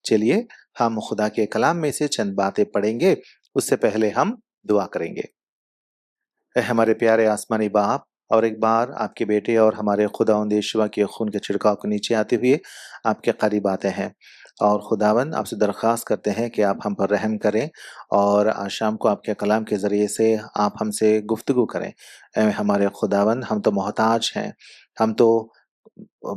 चलिए हम खुदा के कलाम में से चंद बातें पढ़ेंगे, उससे पहले हम दुआ करेंगे। ऐ हमारे प्यारे आसमानी बाप, और एक बार आपके बेटे और हमारे खुदावंद यीशुआ के खून के छिड़काव के नीचे आते हुए आपके करीब आते हैं और खुदावन आपसे दरख्वास्त करते हैं कि आप हम पर रहम करें और आज शाम को आपके कलाम के ज़रिए से आप हमसे गुफ्तगू करें। ऐ हमारे खुदावन, हम तो मोहताज हैं, हम तो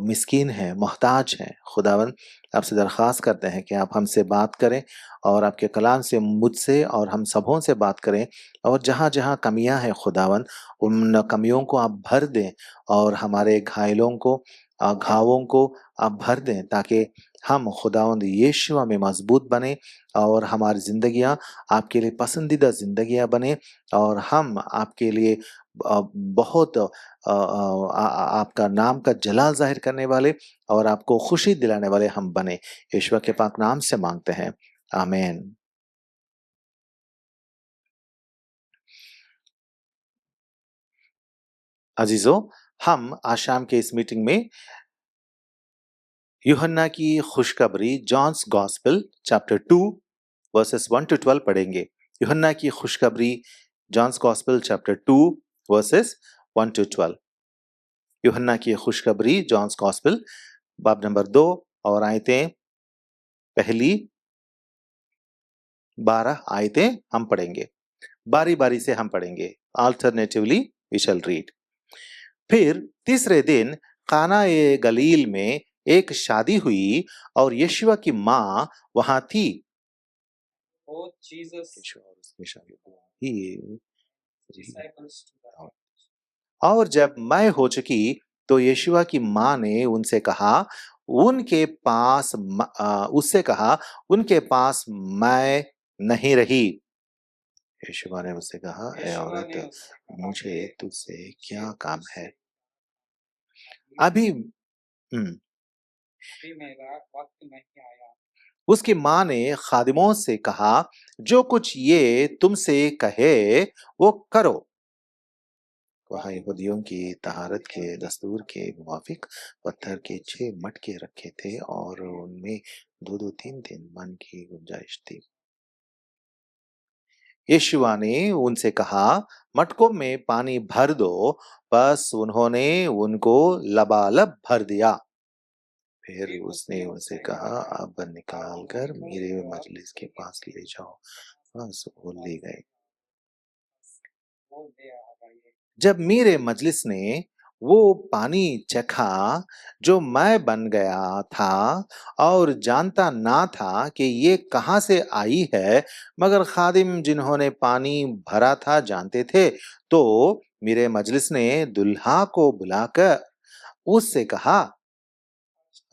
मिस्कीन हैं, मोहताज हैं। खुदावन आपसे दरख्वास्त करते हैं कि आप हमसे बात करें और आपके कलाम से मुझसे और हम सबों से बात करें, और जहाँ-जहाँ कमियाँ हैं खुदावन, उन कमियों को आप भर दें और हमारे घायलों को घावों को आप भर दें, ताकि हम खुदावंद यीशुआ में मज़बूत बनें और हमारी ज़िंदगियाँ आपके लिए पसंदीदा ज़िंदगियाँ बनें और हम आपके लिए बहुत आपका नाम का जलाल ज़ाहिर करने वाले और आपको खुशी दिलाने वाले हम बने। यीशुआ के पाक नाम से माँगते हैं। आमीन। अज़ीज़ों, हम आज शाम के इस मीटिंग में यूहन्ना की खुशखबरी John's gospel chapter 2 verses 1 to 12 पढ़ेंगे। यूहन्ना की खुशखबरी John's gospel chapter 2 verses 1 to 12। यूहन्ना की खुशखबरी जॉन्स गॉस्पेल बाब नंबर 2 और आयतें पहली 12 आयतें हम पढ़ेंगे। बारी-बारी से हम पढ़ेंगे। Alternatively we shall read. फिर तीसरे दिन काना ए गलील में एक शादी हुई और यीशुआ की माँ वहां थी। Oh Jesus, यीशुआ और उसके शागिर्द ही disciples to the और जब मैं हो चुकी तो यीशुआ की माँ ने उनसे कहा, उससे कहा, उनके पास मैं नहीं रही। यीशुआ ने उससे कहा, ए यीशुआ औरत, ने उससे कहा, मुझे "हे, तुझसे मुझे क्या काम है? तुझसे अभी हम्म अभी मेरा वक्त नहीं आया। उसकी माँ ने खादिमों से कहा, जो कुछ ये तुमसे कहे वो करो। वहाँ यहूदियों की तहारत के दस्तूर के मुवाफिक पत्थर के 6 मटके रखे थे और उनमें 2-2 3-3 मन की गुंजाइश थी। यीशुआ ने उनसे कहा, मटकों में पानी भर दो। बस उन्होंने उनको लबालब भर दिया। फिर उसने उनसे कहा, अब निकाल कर मेरे मजलिस के पास ले जाओ। बस वो ले गए। वो ले आ गए। जब मेरे मजलिस ने वो पानी चखा जो मैं बन गया था और जानता ना था कि ये कहाँ से आई है, मगर खादिम जिन्होंने पानी भरा था जानते थे, तो मेरे मजलिस ने दुल्हा को बुलाकर उससे कहा,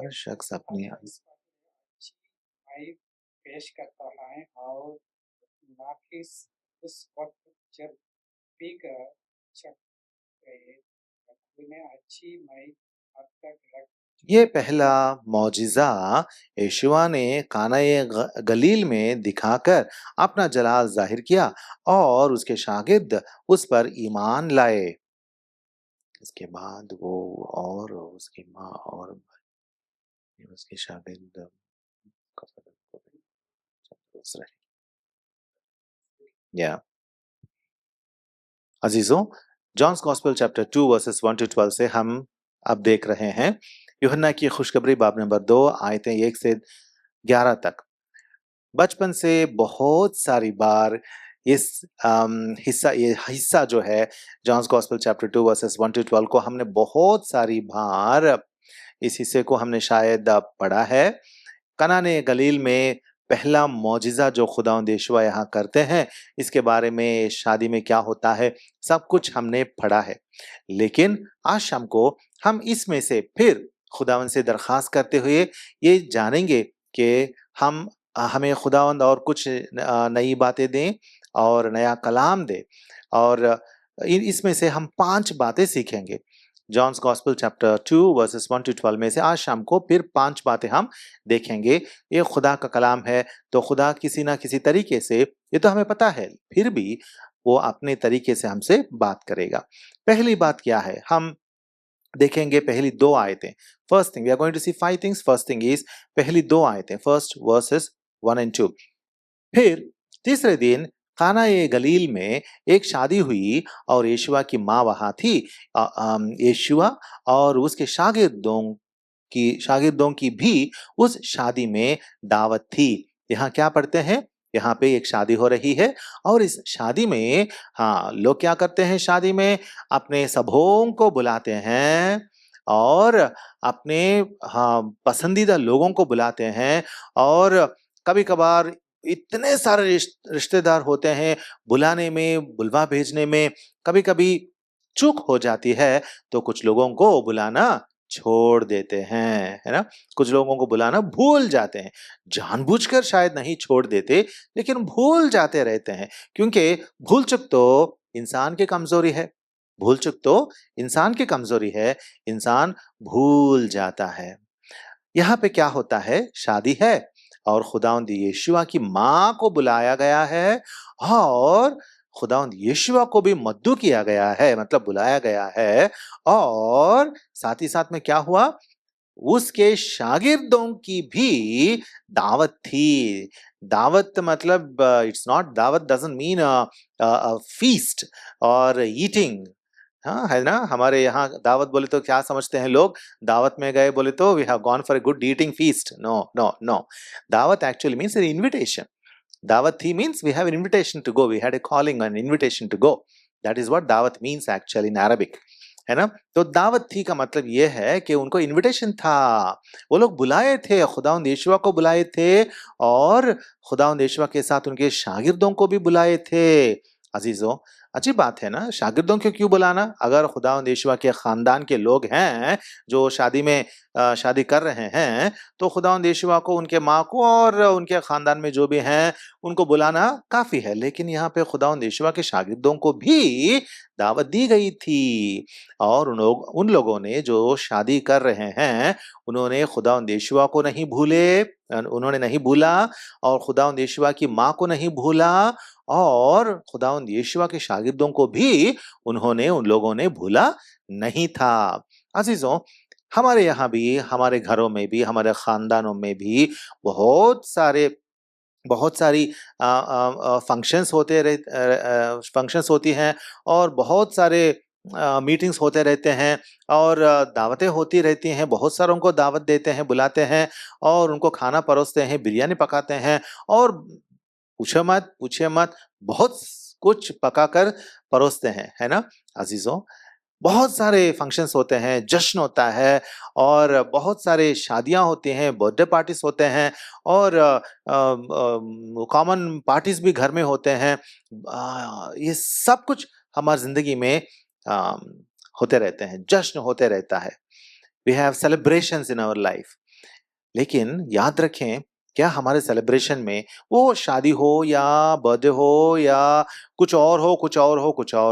हर शख्स अपनी अच्छी भाई पेश करता है और नाकिस उस वक्त जब पीकर चख गए, उन्हें अच्छी मई अब तक रख ये पहला मौजिज़ा यीशुआ ने काना गलील में दिखाकर अपना जलाल जाहिर किया और उसके शागिर्द उस पर ईमान लाए। इसके बाद वो और उसकी माँ और उसके शागिर्द या अजीजों, John's gospel chapter 2 verses 1 to 12 से हम अब देख रहे हैं यूहन्ना की खुशखबरी बाब नंबर 2 आयतें 1 से 11 तक। बचपन से बहुत सारी बार ये हिस्सा जो है John's gospel chapter 2 verses 1 to 12 को हमने बहुत सारी बार इस हिस्से को हमने शायद पढ़ा है। कनाने गलील में पहला मौजिज़ा जो खुदावंद यीशुआ यहाँ करते हैं, इसके बारे में शादी में क्या होता है, सब कुछ हमने पढ़ा है। लेकिन आज शाम को हम इसमें से फिर खुदावंद से दरख्वास्त करते हुए ये जानेंगे कि हमें खुदावंद और कुछ नई बातें दें और नया कलाम दे, और इसमें से हम 5 बातें सीखेंगे। John's gospel chapter 2 verses 1 to 12 में से आज शाम को फिर 5 बातें हम देखेंगे। ये खुदा का कलाम है, तो खुदा किसी ना किसी तरीके से, ये तो हमें पता है, फिर भी वो अपने तरीके से हमसे बात करेगा। पहली बात क्या है? हम देखेंगे पहली 2 आयतें। First thing we are going to see 5 things. First thing is पहली 2 आयतें, फर्स्ट वर्सेस 1 एंड 2। फिर तीसरे दिन काना ये गलील में एक शादी हुई और यीशुआ की माँ वहाँ थी। यीशुआ और उसके शागिर्दों की भी उस शादी में दावत थी। यहाँ क्या पढ़ते हैं? यहाँ पे एक शादी हो रही है और इस शादी में लोग क्या करते हैं शादी में? अपने सबों को बुलाते हैं और अपने पसंदीदा लोगों को बुलाते हैं और कभी-कभार इतने सारे रिश्तेदार होते हैं, बुलाने में, बुलवा भेजने में कभी-कभी चूक हो जाती है, तो कुछ लोगों को बुलाना छोड़ देते हैं, है ना? कुछ लोगों को बुलाना भूल जाते हैं। जानबूझकर शायद नहीं छोड़ देते, लेकिन भूल जाते रहते हैं, क्योंकि भूल-चूक तो इंसान की कमज़ोरी है। भूल-चूक तो इंसान की कमज़ोरी है, इंसान भूल जाता है। यहाँ पे क्या होता है? शादी है और खुदावंद यीशुआ की माँ को बुलाया गया है और खुदावंद यीशुआ को भी मद्दू किया गया है, मतलब बुलाया गया है। और साथ ही साथ में क्या हुआ? उसके शागिर्दों की भी दावत थी। दावत मतलब इट्स नॉट, दावत डज़न्ट मीन फीस्ट और ईटिंग। हाँ, है ना? हमारे यहाँ दावत बोले तो क्या समझते हैं लोग? दावत में गए बोले तो we have gone for a good eating feast. No, no, no. दावत एक्चुअली मीन्स एन इन्विटेशन। दावत थी means we have an invitation to go, we had a calling, an invitation to go. That is what दावत means actually in Arabic, है ना? तो दावत थी का मतलब ये है कि उनको इन्विटेशन था। वो लोग बुलाए थे, खुदावंद यीशुआ को बुलाए थे और खुदावंद यीशुआ के साथ उनके शागिर्दों को भी बुलाए थे। अज़ीज़ों, अच्छी बात है ना, शागिर्दों को क्यों बुलाना? अगर खुदावंद यीशुआ के खानदान के लोग हैं, जो शादी में शादी कर रहे हैं, तो खुदावंद यीशुआ को, उनके माँ को और उनके खानदान में जो भी हैं, उनको बुलाना काफ़ी है। लेकिन यहाँ पे खुदावंद यीशुआ के शागिर्दों को भी दावत दी गई थी और उन लोगों ने जो शादी कर रहे हैं, उन्होंने खुदावंद यीशुआ को नहीं भूले, उन्होंने नहीं भूला और खुदावंद यीशुआ की माँ को नहीं भूला और खुदावंद यीशुआ के शागिर्दों को भी उन लोगों ने भूला नहीं था। अज़ीज़ों, हमारे यहाँ भी, हमारे घरों में भी, हमारे खानदानों में भी बहुत सारी फंक्शंस होती हैं और बहुत सारे मीटिंग्स होते रहते हैं और दावतें होती रहती हैं। बहुत सारों को दावत देते हैं, बुलाते हैं और उनको खाना परोसते हैं, बिरयानी पकाते हैं और पूछिए मत, बहुत कुछ पकाकर परोसते हैं, है ना? अज़ीज़ों, बहुत सारे फंक्शंस होते हैं, जश्न होता है और बहुत सारे शादियाँ होती हैं, बर्थडे पार्टीज़ होते हैं और कॉमन पार्टीज़ भी घर में होते हैं। ये सब कुछ हमारी ज़िंदगी में अ, होते रहते हैं, जश्न होते रहता है। We have celebrations in our life. लेकिन याद रखें, क्या हमारे सेलिब्रेशन में, वो शादी हो या बर्थडे हो या कुछ और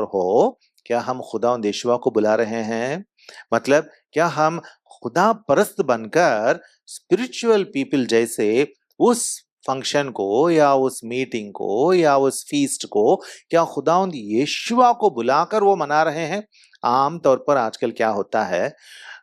हो, क्या हम खुदावंद यीशुआ को बुला रहे हैं? मतलब क्या हम खुदा परस्त बनकर स्पिरिचुअल पीपल जैसे उस फंक्शन को या उस मीटिंग को या उस फीस्ट को क्या खुदावंद यीशुआ को बुलाकर वो मना रहे हैं? आम तौर पर आजकल क्या होता है,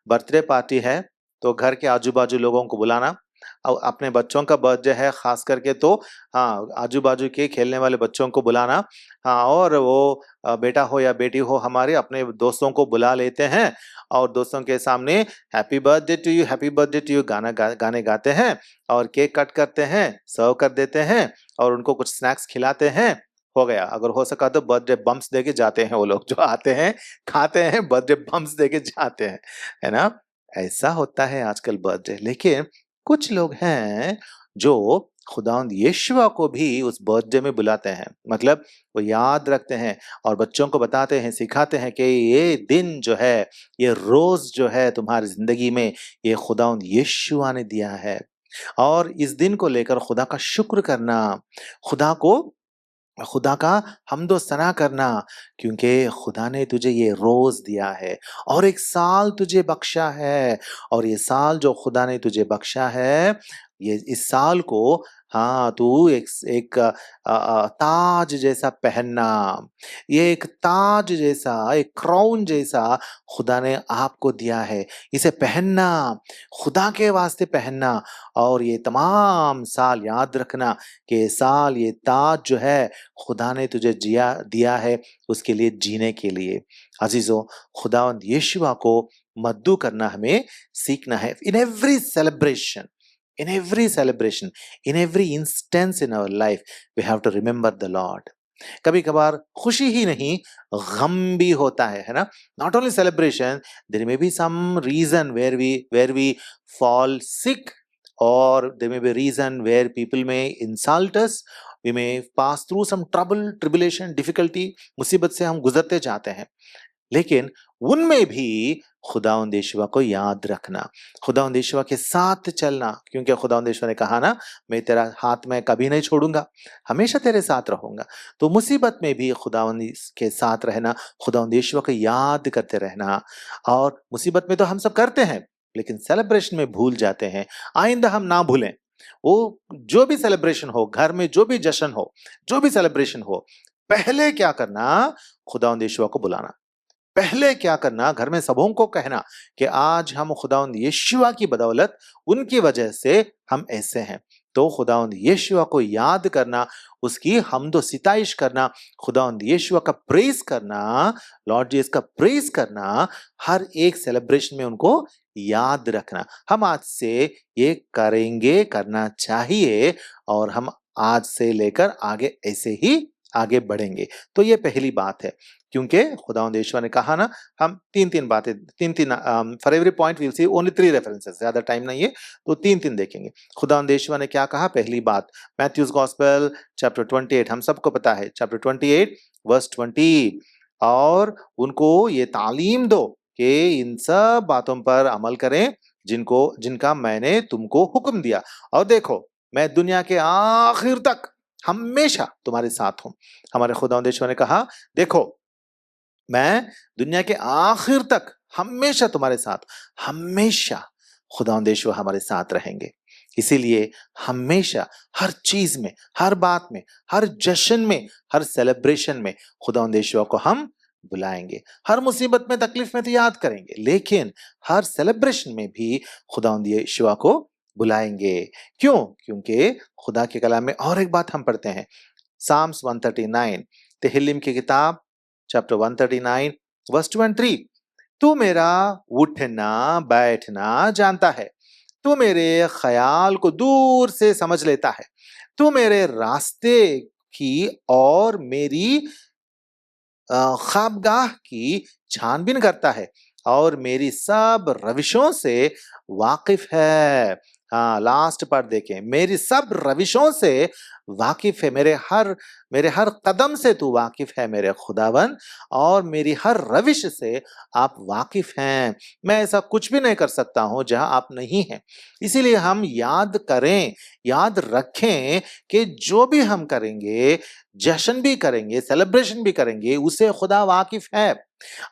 बर्थडे पार्टी है तो घर के आजू-बाजू लोगों को बुलाना, अपने बच्चों का बर्थडे है ख़ास करके तो आजू-बाजू के खेलने वाले बच्चों को बुलाना। और वो बेटा हो या बेटी हो हमारे, अपने दोस्तों को बुला लेते हैं और दोस्तों के सामने हैप्पी बर्थडे टू यू गाने गाते हैं और केक कट करते हैं, सर्व कर देते हैं और उनको कुछ स्नैक्स खिलाते हैं, हो गया। अगर हो सका तो बर्थडे बम्प्स देके जाते हैं वो लोग, जो आते हैं, खाते हैं, बर्थडे बम्प्स देके जाते हैं, है ना? ऐसा होता है आजकल बर्थडे। लेकिन कुछ लोग हैं जो खुदावंद यीशुआ को भी उस बर्थडे में बुलाते हैं। मतलब वो याद रखते हैं और बच्चों को बताते हैं, सिखाते हैं कि ये दिन जो है, ये रोज़ जो है तुम्हारी ज़िंदगी में, ये खुदावंद यीशुआ ने दिया है और इस दिन को लेकर खुदा का शुक्र करना, खुदा का हम्दो सना करना, क्योंकि खुदा ने तुझे ये रोज़ दिया है और एक साल तुझे बख्शा है और ये साल जो खुदा ने तुझे बख्शा है, ये इस साल को हाँ, तू एक ताज जैसा पहनना, ये एक ताज जैसा, एक क्राउन जैसा खुदा ने आपको दिया है। इसे पहनना, खुदा के वास्ते पहनना और ये तमाम साल याद रखना कि ये साल, ये ताज जो है खुदा ने तुझे दिया है उसके लिए जीने के लिए। अजीजों, खुदावंद यीशुआ को मद्दू करना हमें सीखना है। in every celebration, in every instance in our life, we have to remember the Lord. कभी कभार खुशी ही नहीं, गम भी होता है ना? Not only celebration, there may be some reason where we fall sick, or there may be a reason where people may insult us. We may pass through some trouble, tribulation, difficulty, मुसीबत से हम गुजरते जाते हैं, लेकिन उनमें भी खुदावंद यीशुआ को याद रखना, खुदावंद यीशुआ के साथ चलना, क्योंकि खुदावंद यीशुआ ने कहा ना, मैं तेरा हाथ में कभी नहीं छोड़ूंगा, हमेशा तेरे साथ रहूंगा। तो मुसीबत में भी खुदावंद के साथ रहना, खुदावंद यीशुआ को याद करते रहना। और मुसीबत में तो हम सब करते हैं, लेकिन सेलिब्रेशन में भूल जाते हैं। आइंदा हम ना भूलें, वो जो भी सेलिब्रेशन हो, घर में जो भी जश्न हो, जो भी सेलिब्रेशन हो, पहले क्या करना, खुदावंद यीशुआ को बुलाना। पहले क्या करना, घर में सबों को कहना कि आज हम खुदावंद यीशुआ की बदौलत, उनकी वजह से हम ऐसे हैं। तो खुदावंद यीशुआ को याद करना, उसकी हमदो सिताइश करना, खुदावंद यीशुआ का प्रेज करना, लॉर्ड जीसस का प्रेज करना, हर एक सेलिब्रेशन में उनको याद रखना। हम आज से ये करेंगे, करना चाहिए, और हम आज से लेकर आगे ऐसे ही आगे बढ़ेंगे। तो ये पहली बात है, क्योंकि खुदावंद यीशुआ ने कहा ना, हम तीन बातें, for every point we will see only 3 references, ज्यादा टाइम नहीं है, तो तीन देखेंगे। खुदावंद यीशुआ ने क्या कहा? पहली बात, मैथ्यूज गॉस्पेल चैप्टर 28, हम सबको पता है, चैप्टर 28 वर्स 20, और उनको ये तालीम दो कि इन सब बातों पर अमल करें जिनका मैंने तुमको हुक्म दिया, और देखो मैं दुनिया के आखिर तक हमेशा तुम्हारे साथ हूं। हमारे खुदावंद यीशुआ ने कहा, देखो मैं दुनिया के आखिर तक हमेशा तुम्हारे साथ, हमेशा खुदावंद यीशुआ हमारे साथ रहेंगे। इसीलिए हमेशा हर चीज में, हर बात में, हर जश्न में, हर सेलिब्रेशन में खुदावंद यीशुआ को हम बुलाएंगे। हर मुसीबत में, तकलीफ में तो याद करेंगे, लेकिन हर सेलिब्रेशन में भी खुदावंद यीशुआ को बुलाएंगे। क्यों? क्योंकि खुदा के कलाम में और एक बात हम पढ़ते हैं, साम्स 139, तेहिल्लिम की किताब चैप्टर 139 वर्स 2 and 3, तू मेरा उठना बैठना जानता है, तू मेरे ख्याल को दूर से समझ लेता है, तू मेरे रास्ते की और मेरी ख्वाबगाह की छानबीन करता है, और मेरी सब रविशों से वाकिफ है। हाँ, लास्ट पार्ट देखें, मेरी सब रविशों से वाकिफ है, मेरे हर कदम से तू वाकिफ है मेरे खुदावन, और मेरी हर रविश से आप वाकिफ हैं। मैं ऐसा कुछ भी नहीं कर सकता हूं जहां आप नहीं हैं। इसीलिए हम याद करें, याद रखें कि जो भी हम करेंगे, जश्न भी करेंगे, सेलिब्रेशन भी करेंगे, उसे खुदा वाकिफ है।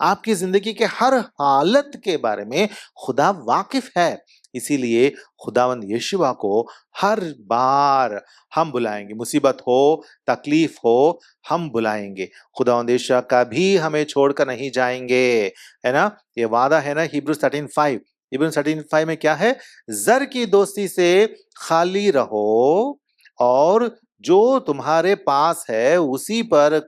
आपकी जिंदगी के हर हालत के बारे में खुदा वाकिफ है। इसीलिए खुदावंद यीशुआ को हर बार हम बुलाएंगे, मुसीबत हो, तकलीफ हो, हम बुलाएंगे। खुदावंद यीशुआ कभी हमें छोड़कर नहीं जाएंगे, है ना? ये वादा है ना, हिब्रूज 13:5, हिब्रूज 13:5 में क्या है? जर की दोस्ती से खाली रहो और जो तुम्हारे पास है उसी पर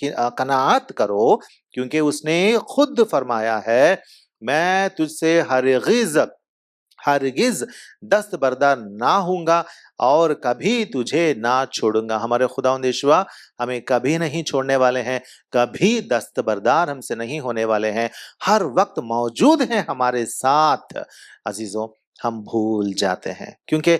कनाअत करो, क्योंकि उसने खुद फरमाया है, मैं तुझसे हरगिज दस्तबरदार ना हूंगा और कभी तुझे ना छोड़ूंगा। हमारे खुदावंद यीशुआ हमें कभी नहीं छोड़ने वाले हैं, कभी दस्तबरदार हमसे नहीं होने वाले हैं, हर वक्त मौजूद हैं हमारे साथ। अजीजों, हम भूल जाते हैं, क्योंकि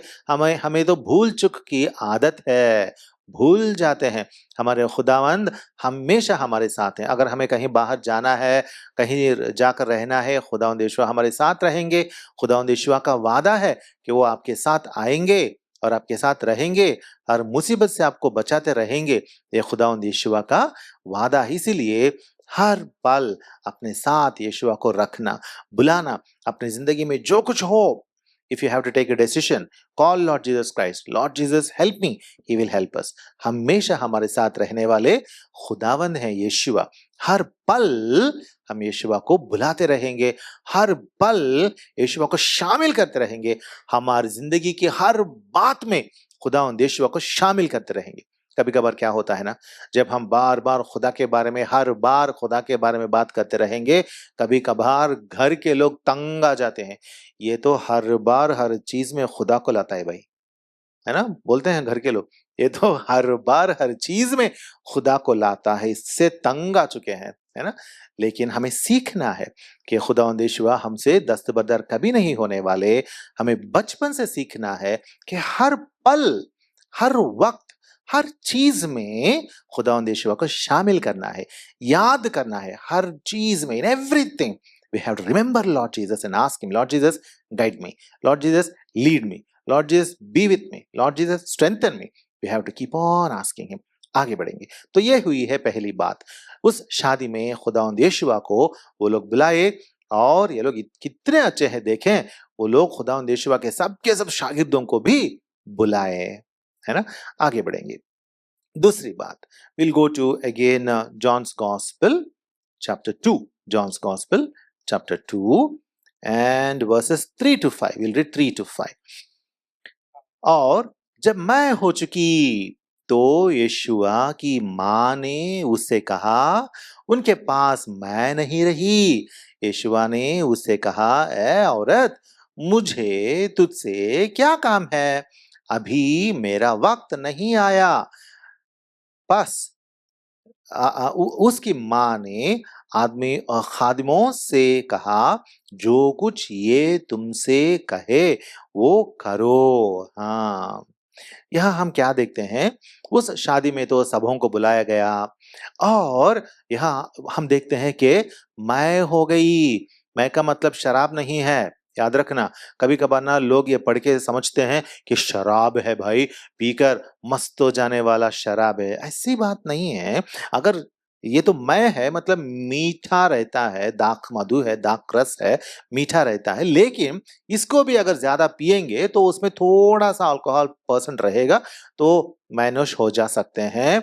हमें तो भूल चुक की आदत है, भूल जाते हैं। हमारे खुदावंद हमेशा हमारे साथ हैं। अगर हमें कहीं बाहर जाना है, कहीं जाकर रहना है, खुदावंद यीशुआ हमारे साथ रहेंगे। खुदावंद यीशुआ का वादा है कि वो आपके साथ आएंगे और आपके साथ रहेंगे, हर मुसीबत से आपको बचाते रहेंगे। ये खुदावंद यीशुआ का वादा है। इसीलिए हर पल अपने साथ यीशुआ को रखना, बुलाना, अपनी जिंदगी में जो कुछ हो, If you have to take a decision, call Lord Jesus Christ. Lord Jesus, help me. He will help us. हमेशा हमारे साथ रहने वाले खुदावंद हैं यीशुआ। हर पल हम यीशुआ को बुलाते रहेंगे, हर पल यीशुआ को शामिल करते रहेंगे, हमारी जिंदगी की हर बात में खुदावंद यीशुआ को शामिल करते रहेंगे। कभी कभार क्या होता है ना, जब हम बार बार खुदा के बारे में, हर बार खुदा के बारे में बात करते रहेंगे, कभी कभार घर के लोग तंग आ जाते हैं। ये तो हर बार हर चीज में खुदा को लाता है भाई, है ना, बोलते हैं घर के लोग, ये तो हर बार हर चीज में खुदा को लाता है, इससे तंग आ चुके हैं, है ना। लेकिन हमें सीखना है कि खुदावंद यीशुआ हमसे दस्तबरदार कभी नहीं होने वाले। हमें बचपन से सीखना है कि हर पल, हर वक्त, हर चीज में खुदावंद यीशुआ को शामिल करना है, याद करना है, हर चीज में, in everything we have to remember Lord Jesus and ask him, Lord Jesus, guide me, Lord Jesus, lead me, Lord Jesus, be with me, Lord Jesus, strengthen me. We have to keep on asking him. आगे बढ़ेंगे। तो ये हुई है पहली बात। उस शादी में खुदावंद यीशुआ को वो लोग बुलाए, और ये लोग कितने अच्छे हैं देखें, वो लोग खुदावंद यीशुआ के सब शागिर्दों को भी बुलाए, है ना। आगे बढ़ेंगे। दूसरी बात, we'll go to again John's Gospel chapter 2, John's Gospel chapter 2 and verses 3 to 5. We'll read 3 to 5. और जब मैं हो चुकी तो यीशुआ की माँ ने उससे कहा, उनके पास मैं नहीं रही। यीशुआ ने उससे कहा, ए औरत, मुझे तुझसे क्या काम है? अभी मेरा वक्त नहीं आया। बस उसकी माँ ने खादिमों से कहा, जो कुछ ये तुमसे कहे वो करो। हाँ, यहाँ हम क्या देखते हैं, उस शादी में तो सबों को बुलाया गया, और यहाँ हम देखते हैं कि मैं हो गई। मैं का मतलब शराब नहीं है, याद रखना। कभी कभार ना लोग ये पढ़ के समझते हैं कि शराब है भाई, पीकर मस्त हो जाने वाला शराब है। ऐसी बात नहीं है। अगर ये तो मैं है मतलब मीठा रहता है, दाख मधु है, दाख रस है, मीठा रहता है, लेकिन इसको भी अगर ज्यादा पिएंगे तो उसमें थोड़ा सा अल्कोहल परसेंट रहेगा, तो मैनोश हो जा सकते हैं,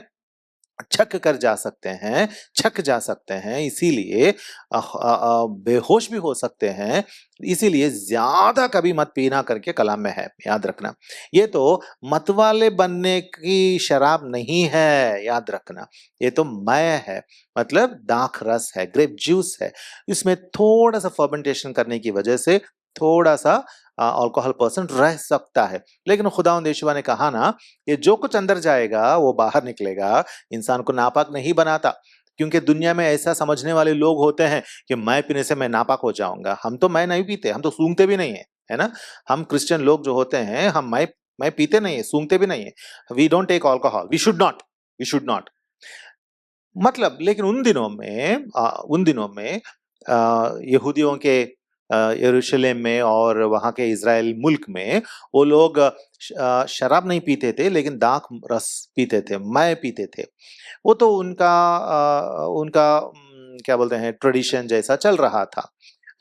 छक कर जा सकते हैं, छक जा सकते हैं, इसीलिए बेहोश भी हो सकते हैं। इसीलिए ज्यादा कभी मत पीना करके कलाम में है, याद रखना। ये तो मतवाले बनने की शराब नहीं है, याद रखना। ये तो मैं है, मतलब दाख रस है, ग्रेप जूस है। इसमें थोड़ा सा फर्मेंटेशन करने की वजह से थोड़ा सा अल्कोहल परसेंट रह सकता है, लेकिन खुदावंद यीशुआ ने कहा ना, ये जो कुछ अंदर जाएगा वो बाहर निकलेगा, इंसान को नापाक नहीं बनाता। क्योंकि दुनिया में ऐसा समझने वाले लोग होते हैं कि मैं पीने से मैं नापाक हो जाऊंगा। हम तो मैं नहीं पीते, हम तो सूंघते भी नहीं है, है ना। हम क्रिश्चियन लोग जो होते हैं, हम मैं पीते नहीं है, सूंघते भी नहीं है। We don't take alcohol, we should not मतलब। लेकिन उन दिनों में यहूदियों के यरूशलेम में और वहाँ के इज़राइल मुल्क में वो लोग शराब नहीं पीते थे, लेकिन दाख रस पीते थे, मैं पीते थे। वो तो उनका क्या बोलते हैं, ट्रेडिशन जैसा चल रहा था।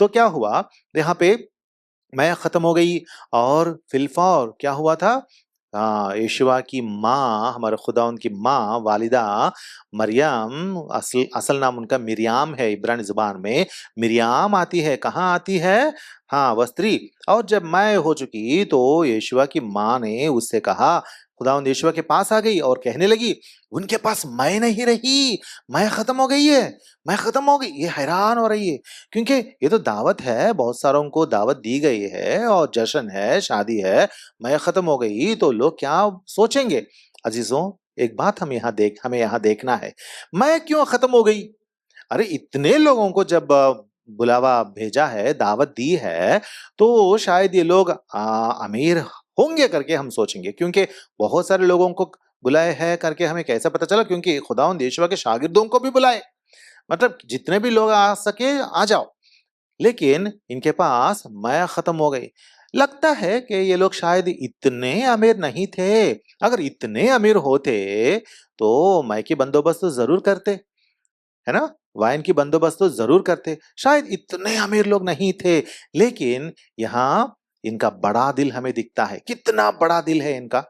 तो क्या हुआ, यहाँ पे मैं खत्म हो गई, और फिलफौर क्या हुआ था, यीशुआ की माँ, हमारे खुदावंद की माँ वालिदा मरियम, असल नाम उनका मिरियाम है, इब्रानी जुबान में मिरियाम आती है। कहाँ आती है? हाँ, वह स्त्री। और जब मैं हो चुकी तो यीशुआ की माँ ने उससे कहा, खुदावंद यीशुआ के पास आ गई और कहने लगी, उनके पास मैं नहीं रही, मैं खत्म हो गई है, मैं खत्म हो गई। ये हैरान हो रही है, क्योंकि ये तो दावत है, बहुत सारों को दावत दी गई है और जश्न है, शादी है। मैं खत्म हो गई तो लोग क्या सोचेंगे? अजीजों, एक बात हमें यहाँ देखना है, मैं क्यों खत्म हो गई? अरे इतने लोगों को जब बुलावा भेजा है, दावत दी है, तो शायद ये लोग अमीर होंगे करके हम सोचेंगे, क्योंकि बहुत सारे लोगों को बुलाए हैं करके हमें कैसे पता चला? क्योंकि खुदावंद यीशुआ के शागिर्दों को भी बुलाए, मतलब जितने भी लोग आ सके आ जाओ। लेकिन इनके पास मैं खत्म हो गई। लगता है कि ये लोग शायद इतने अमीर नहीं थे। अगर इतने अमीर होते तो मैं की बंदोबस्त तो जरूर करते, है ना, वाइन की बंदोबस्त तो जरूर करते। शायद इतने अमीर लोग नहीं थे, लेकिन यहाँ इनका बड़ा दिल हमें दिखता है, कितना बड़ा दिल है इनका।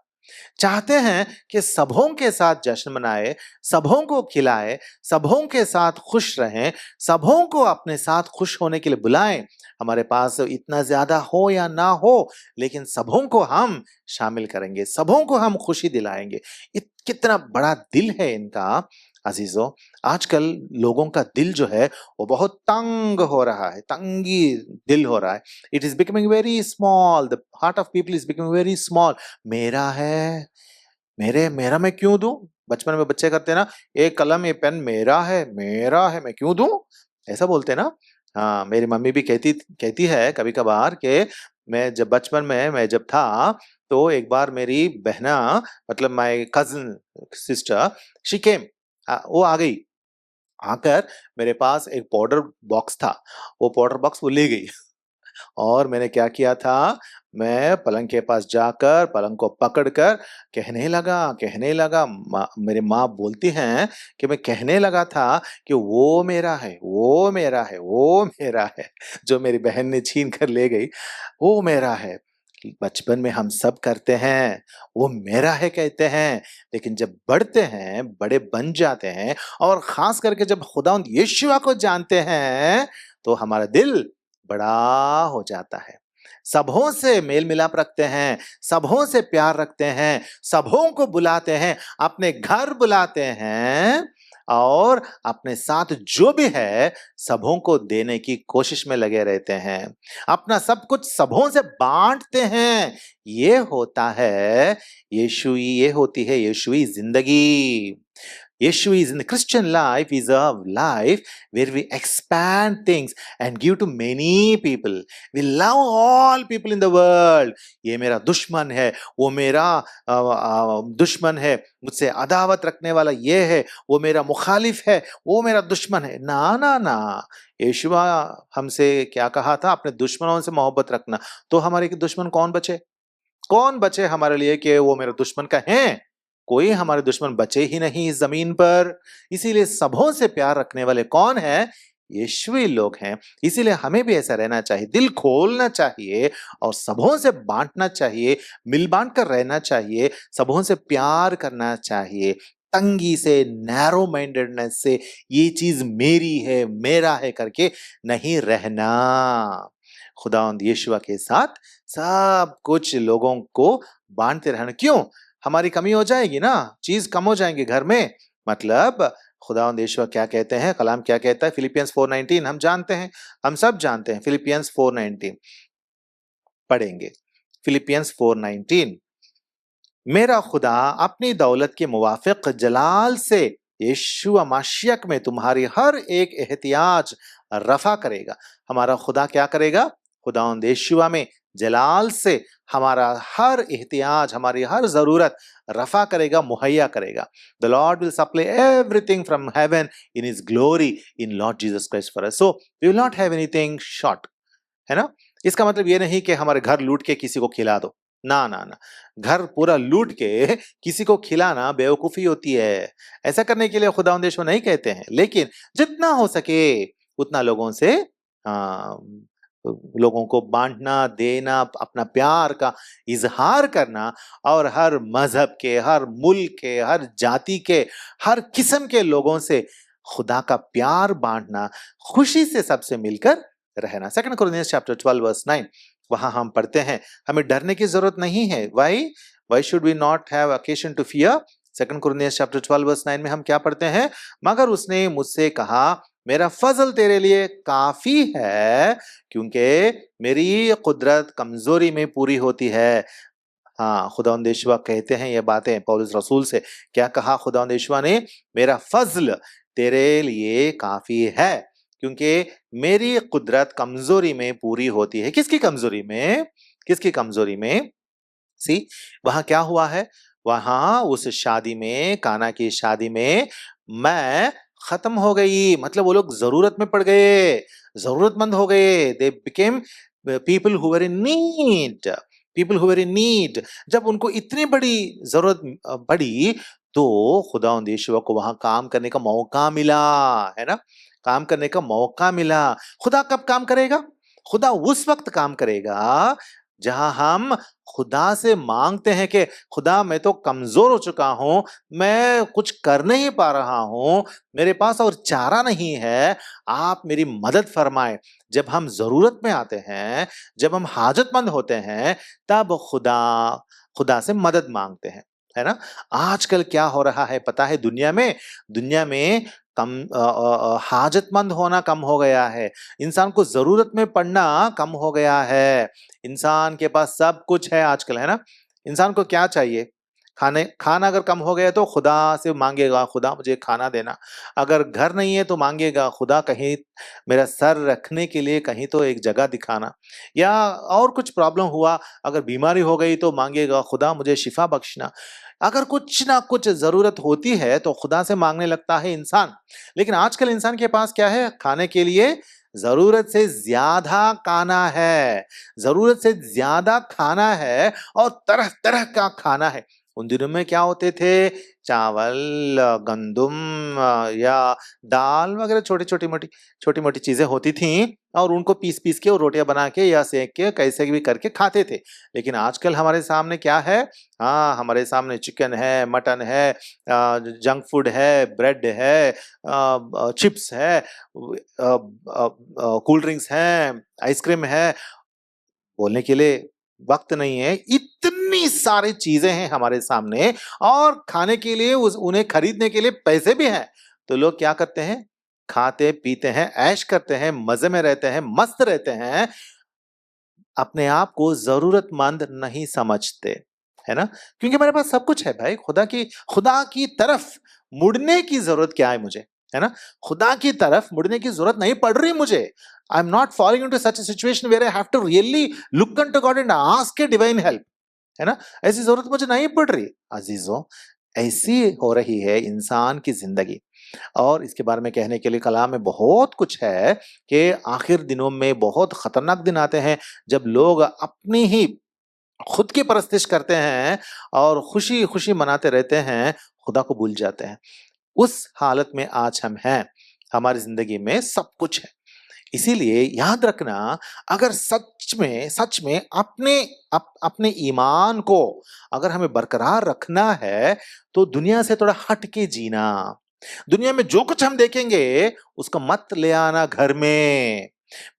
चाहते हैं कि सबों के साथ जश्न मनाए, सबों को खिलाए, सबों के साथ खुश रहें, सबों को अपने साथ खुश होने के लिए बुलाएं। हमारे पास इतना ज्यादा हो या ना हो, लेकिन सबों को हम शामिल करेंगे, सबों को हम खुशी दिलाएंगे। कितना बड़ा दिल है इनका। अजीजों, आजकल लोगों का दिल जो है वो बहुत तंग हो रहा है, तंगी दिल हो रहा है। It is becoming very small, the heart of people is becoming very small. मेरा है, मेरा मैं क्यों दूं? बचपन में बच्चे करते हैं ना, ये कलम ये पेन मेरा है मैं क्यों दूं, ऐसा बोलते हैं ना। हाँ, मेरी मम्मी भी कहती कहती है कभी कभार कि मैं जब बचपन में मैं जब था, तो एक बार मेरी बहना, मतलब my cousin sister, she came, वो आ गई, आकर मेरे पास एक पाउडर बॉक्स था, वो पाउडर बॉक्स वो ले गई। और मैंने क्या किया था, मैं पलंग के पास जाकर पलंग को पकड़कर कहने लगा, मेरी माँ बोलती हैं कि मैं कहने लगा था कि वो मेरा है, वो मेरा है, वो मेरा है। जो मेरी बहन ने छीन कर ले गई, वो मेरा है। बचपन में हम सब करते हैं, वो मेरा है कहते हैं, लेकिन जब बढ़ते हैं, बड़े बन जाते हैं, और खास करके जब खुदावंद यीशुआ को जानते हैं, तो हमारा दिल बड़ा हो जाता है। सबों से मेल मिलाप रखते हैं, सबों से प्यार रखते हैं, सबों को बुलाते हैं, अपने घर बुलाते हैं, और अपने साथ जो भी है सबों को देने की कोशिश में लगे रहते हैं, अपना सब कुछ सबों से बांटते हैं। ये होता है यीशुई, ये होती है यीशुई जिंदगी। Yeshua is in the Christian life is a life where we expand things and give to many people. We love all people in the world. ये मेरा दुश्मन है, वो मेरा दुश्मन है, मुझसे अदावत रखने वाला ये है, वो मेरा मुखालिफ है, वो मेरा दुश्मन है। ना ना ना, यीशुआ हमसे क्या कहा था, अपने दुश्मनों से मोहब्बत रखना। तो हमारे दुश्मन कौन बचे? कौन बचे हमारे लिए कि वो मेरे दुश्मन का है? कोई हमारे दुश्मन बचे ही नहीं इस जमीन पर। इसीलिए सबों से प्यार रखने वाले कौन है? यीशुई लोग हैं। इसीलिए हमें भी ऐसा रहना चाहिए, दिल खोलना चाहिए और सबों से बांटना चाहिए, मिल बांट कर रहना चाहिए, सबों से प्यार करना चाहिए। तंगी से, नैरो माइंडेडनेस से, ये चीज मेरी है, मेरा है करके नहीं रहना। खुदावंद यीशुआ के साथ सब कुछ लोगों को बांटते रहना। क्यों? हमारी कमी हो जाएगी ना, चीज कम हो जाएंगे घर में। मतलब खुदावंद यीशुआ क्या कहते हैं, कलाम क्या कहता है? फिलिपियंस 4:19 हम जानते हैं, हम सब जानते हैं। फिलिपियंस 4:19 पढ़ेंगे। फिलिपियंस 4:19, मेरा खुदा अपनी दौलत के मुवाफिक जलाल से यीशुआ मसीह में तुम्हारी हर एक एहतियाज रफा करेगा। हमारा खुदा क्या करेगा? खुदावंद यीशुआ में जलाल से हमारा हर एहतियाज, हमारी हर जरूरत रफा करेगा, मुहैया करेगा। The Lord will supply everything from heaven in his glory in Lord Jesus Christ for us. So we will not have anything short, है ना। इसका मतलब ये नहीं कि हमारे घर लूट के किसी को खिला दो, ना ना ना। घर पूरा लूट के किसी को खिलाना बेवकूफी होती है। ऐसा करने के लिए खुदावंद यीशुआ नहीं कहते हैं, लेकिन जितना हो सके उतना लोगों से, हाँ, लोगों को बांटना, देना, अपना प्यार का इजहार करना, और हर मजहब के, हर मुल्क के, हर जाति के, हर किस्म के लोगों से खुदा का प्यार बांटना, खुशी से सबसे मिलकर रहना। 2 Corinthians chapter 12 verse 9, वहां हम पढ़ते हैं, हमें डरने की जरूरत नहीं है। Why should we not have occasion to fear? 2 Corinthians chapter 12 verse 9 में हम क्या पढ़ते हैं? मगर उसने मुझसे कहा, मेरा फजल तेरे लिए काफी है, क्योंकि मेरी कुदरत कमजोरी में पूरी होती है। हाँ, खुदावंद यीशुआ कहते हैं ये बातें पौलुस रसूल से। क्या कहा खुदावंद यीशुआ ने? मेरा फजल तेरे लिए काफी है, क्योंकि मेरी कुदरत कमजोरी में पूरी होती है। किसकी कमजोरी में? किसकी कमजोरी में? सी, वहां क्या हुआ है? वहां उस शादी में, काना की शादी में, मैं खत्म हो गई। मतलब वो लोग जरूरत में पड़ गए, जरूरतमंद हो गए। They became people who were in need, people who were in need. जब उनको इतनी बड़ी जरूरत पड़ी, तो खुदावंद यीशुआ को वहां काम करने का मौका मिला, है ना। काम करने का मौका मिला। खुदा कब काम करेगा? खुदा उस वक्त काम करेगा जहां हम खुदा से मांगते हैं कि खुदा मैं तो कमजोर हो चुका हूं, मैं कुछ कर नहीं पा रहा हूं, मेरे पास और चारा नहीं है, आप मेरी मदद फरमाए। जब हम जरूरत में आते हैं, जब हम हाजतमंद होते हैं, तब खुदा खुदा से मदद मांगते हैं, है ना। आजकल क्या हो रहा है पता है, दुनिया में कम हाजतमंद होना कम हो गया है, इंसान को जरूरत में पड़ना कम हो गया है। इंसान के पास सब कुछ है आजकल, है ना। इंसान को क्या चाहिए? खाना अगर कम हो गया तो खुदा से मांगेगा, खुदा मुझे खाना देना। अगर घर नहीं है तो मांगेगा, खुदा कहीं मेरा सर रखने के लिए कहीं तो एक जगह दिखाना। या और कुछ प्रॉब्लम हुआ, अगर बीमारी हो गई तो मांगेगा, खुदा मुझे शिफा बख्शना। अगर कुछ ना कुछ जरूरत होती है तो खुदा से मांगने लगता है इंसान। लेकिन आजकल इंसान के पास क्या है? खाने के लिए जरूरत से ज्यादा खाना है, जरूरत से ज्यादा खाना है, और तरह तरह का खाना है। उन दिनों में क्या होते थे? चावल, गंदुम, या दाल वगैरह छोटी मोटी चीजें होती थीं, और उनको पीस पीस के और रोटियां बना के या सेक के कैसे भी करके खाते थे। लेकिन आजकल हमारे सामने क्या है? हाँ, हमारे सामने चिकन है, मटन है, जंक फूड है, ब्रेड है, चिप्स है, कोल्ड ड्रिंक्स हैं, आइसक्रीम है। बोलने के लिए वक्त नहीं है, इतनी सारी चीजें हैं हमारे सामने, और खाने के लिए उन्हें खरीदने के लिए पैसे भी हैं। तो लोग क्या करते हैं? खाते पीते हैं, ऐश करते हैं, मजे में रहते हैं, मस्त रहते हैं, अपने आप को जरूरतमंद नहीं समझते, है ना। क्योंकि मेरे पास सब कुछ है भाई। खुदा की तरफ मुड़ने की जरूरत क्या है मुझे, है ना। खुदा की तरफ मुड़ने की जरूरत नहीं पड़ रही मुझे। I am not following into such a situation where I have to really look unto God and ask a divine help, है ना। ऐसी जरूरत मुझे नहीं पड़ रही अजीजों। ऐसी हो रही है इंसान की जिंदगी। और इसके बारे में कहने के लिए कलाम में बहुत कुछ है कि आखिर दिनों में बहुत खतरनाक दिन आते हैं, जब लोग अपनी ही खुद की परस्तिश करते हैं और खुशी खुशी मनाते रहते हैं, खुदा को भूल जाते हैं। उस हालत में आज हम हैं। हमारी जिंदगी में सब कुछ है। इसीलिए याद रखना, अगर सच में अपने ईमान को अगर हमें बरकरार रखना है, तो दुनिया से थोड़ा हट के जीना। दुनिया में जो कुछ हम देखेंगे उसको मत ले आना घर में।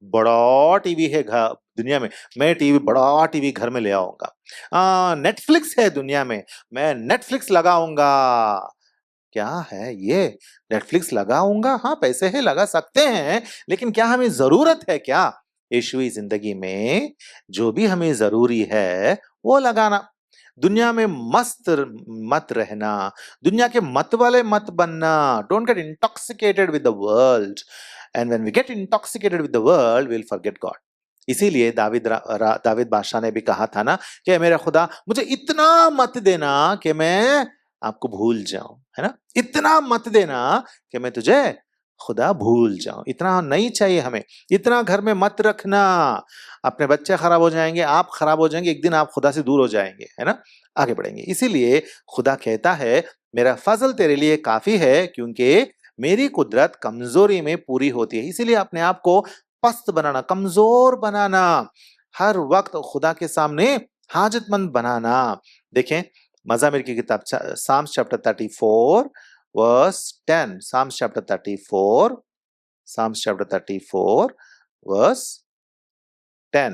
बड़ा टीवी है घर दुनिया में, मैं बड़ा टीवी घर में ले आऊंगा। नेटफ्लिक्स है दुनिया में, मैं नेटफ्लिक्स लगाऊंगा। क्या है ये? नेटफ्लिक्स लगाऊंगा, हाँ पैसे है लगा सकते हैं, लेकिन क्या हमें जरूरत है क्या? यीशुई जिंदगी में जो भी हमें जरूरी है वो लगाना। दुनिया में मस्त मत रहना, दुनिया के मत वाले मत बनना। Don't get intoxicated with the world, and when we get intoxicated with the world we will forget God. इसीलिए दाविद बादशाह ने भी कहा था ना कि मेरा खुदा मुझे इतना मत देना कि मैं आपको भूल जाऊं, है ना। इतना मत देना कि मैं तुझे खुदा भूल जाऊं। इतना नहीं चाहिए हमें। इतना घर में मत रखना, अपने बच्चे खराब हो जाएंगे, आप खराब हो जाएंगे, एक दिन आप खुदा से दूर हो जाएंगे, है ना। आगे बढ़ेंगे। इसीलिए खुदा कहता है मेरा फजल तेरे लिए काफी है, क्योंकि मेरी कुदरत कमजोरी में पूरी होती है। इसीलिए अपने आप को पस्त बनाना, कमजोर बनाना, हर वक्त खुदा के सामने हाजतमंद बनाना। देखें मज़ामिर की किताब Psalms chapter 34 verse 10, Psalms chapter 34 verse 10,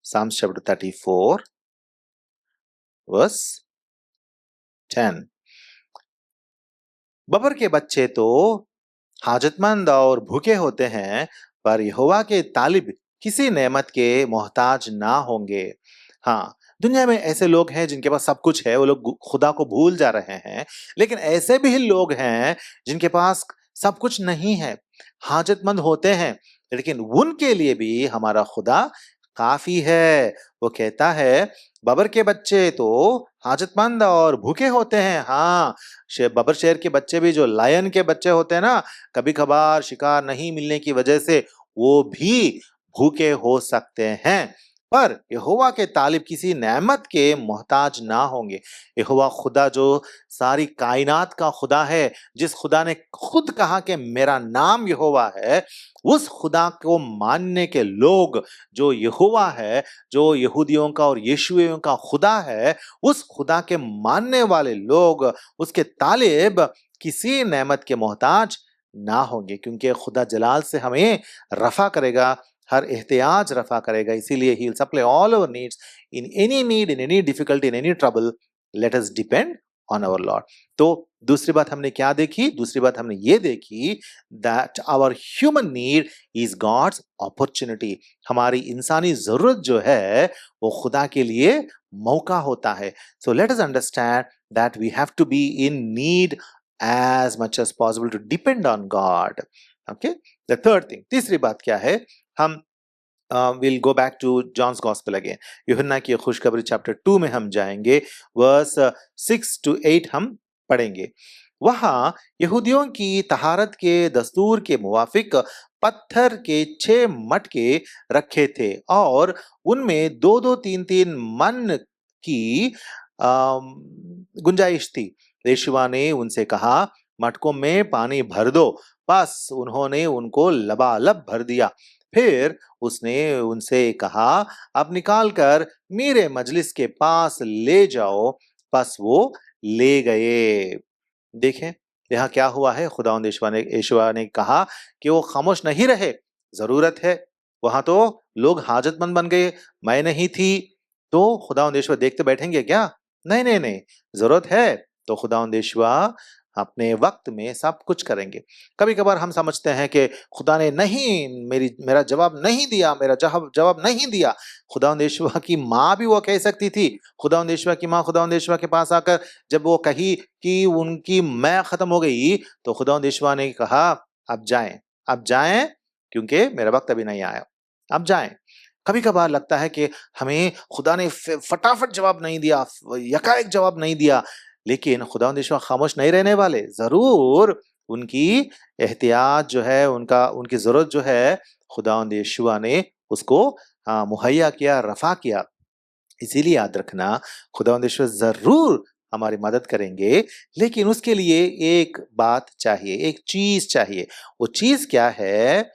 Psalms chapter 34 verse 10। बबर के बच्चे तो हाजतमंद और भूखे होते हैं, पर यहोवा के तालिब किसी नेमत के मोहताज ना होंगे। हाँ, दुनिया में ऐसे लोग हैं जिनके पास सब कुछ है, वो लोग खुदा को भूल जा रहे हैं। लेकिन ऐसे भी लोग हैं जिनके पास सब कुछ नहीं है, हाजतमंद होते हैं, लेकिन उनके लिए भी हमारा खुदा काफी है। वो कहता है बबर के बच्चे तो हाजतमंद और भूखे होते हैं। हाँ, बबर शेर के बच्चे भी, जो लायन के बच्चे होते हैं ना, कभी कभार शिकार नहीं मिलने की वजह से वो भी भूखे हो सकते हैं। पर यहोवा के तालिब किसी नेमत के मोहताज ना होंगे। यहोवा खुदा जो सारी कायनात का खुदा है, जिस खुदा ने खुद कहा कि मेरा नाम यहोवा है, उस खुदा को मानने के लोग, जो यहोवा है, जो यहूदियों का और यीशुइयों का खुदा है, उस खुदा के मानने वाले लोग, उसके तालिब किसी नेमत के मोहताज ना होंगे, क्योंकि खुदा जलाल से हमें रफा करेगा, हर एहतियाज रफा करेगा। इसीलिए he will supply all our needs, in any need, in any difficulty, in any trouble, let us depend on our Lord. तो दूसरी बात हमने क्या देखी? दूसरी बात हमने ये देखी that our human need is God's opportunity. हमारी इंसानी जरूरत जो है वो खुदा के लिए मौका होता है। So let us understand that we have to be in need as much as possible to depend on God. Okay, the third thing, तीसरी बात क्या है? हम we'll go back to John's Gospel again. यूहन्ना की खुशखबरी चैप्टर 2 में हम जाएंगे, वर्स 6 to 8 हम पढ़ेंगे। वहां यहूदियों की तहारत के दस्तूर के मुवाफिक पत्थर के 6 मटके रखे थे और उनमें 2-2 3-3 मन की गुंजाइश थी। यीशुआ ने उनसे कहा, मटकों में पानी भर दो। बस उन्होंने उनको लबालब भर दिया। फिर उसने उनसे कहा, अब निकाल कर मेरे मजलिस के पास ले जाओ। बस वो ले गए। देखें यहाँ क्या हुआ है। खुदावंद यीशुआ ने कहा कि वो खामोश नहीं रहे। जरूरत है, वहां तो लोग हाजतमंद बन गए, मैं नहीं थी तो खुदावंद यीशुआ देखते बैठेंगे क्या? नहीं नहीं नहीं, जरूरत है तो खुदावंद यीशुआ अपने वक्त में सब कुछ करेंगे। कभी कभार हम समझते हैं कि खुदा ने नहीं मेरा जवाब नहीं दिया, मेरा जवाब नहीं दिया। खुदावंद यीशुआ की माँ भी वो कह सकती थी। खुदावंद यीशुआ की माँ खुदावंद यीशुआ के पास आकर जब वो कही कि उनकी मैं खत्म हो गई, तो खुदावंद यीशुआ ने कहा, अब जाएं, अब जाएं, क्योंकि मेरा वक्त अभी नहीं आया, अब जाएं। कभी कभार लगता है कि हमें खुदा ने फटाफट जवाब नहीं दिया, यकायक जवाब नहीं दिया, लेकिन खुदावंद यीशुआ खामोश नहीं रहने वाले। जरूर उनकी एहतियात जो है, उनकी जरूरत जो है, खुदावंद यीशुआ ने उसको मुहैया किया, रफा किया। इसीलिए याद रखना, खुदावंद यीशुआ जरूर हमारी मदद करेंगे, लेकिन उसके लिए एक बात चाहिए, एक चीज चाहिए। वो चीज क्या है?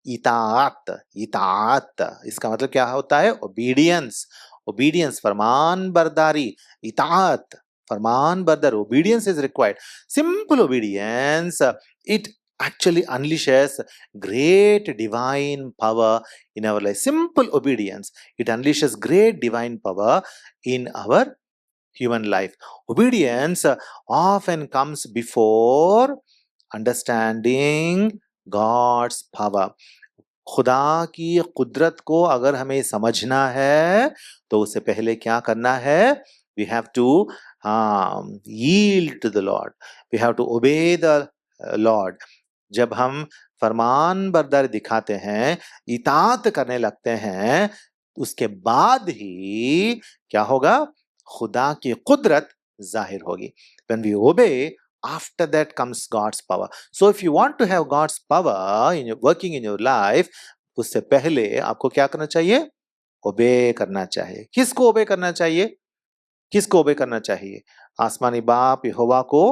इताअत। इताअत इसका मतलब क्या होता है? ओबीडियंस। ओबीडियंस, फरमान बरदारी। इताअत, फरमान बरदार, obedience is required. Simple obedience, it actually unleashes great divine power in our life. Simple obedience, it unleashes great divine power in our human life. Obedience often comes before understanding God's power. खुदा की कुदरत को अगर हमें समझना है तो उससे पहले क्या करना है? We have to yield to the Lord, we have to obey the Lord. जब हम फरमान बरदारी दिखाते हैं, इताअत करने लगते हैं, उसके बाद ही क्या होगा? खुदा की कुदरत जाहिर होगी। When we obey, after that comes God's power. So if you want to have God's power in your working in your life, उससे पहले आपको क्या करना चाहिए? ओबे करना चाहिए। किसको ओबे करना चाहिए? किसको ओबे करना चाहिए? आसमानी बाप यहोवा को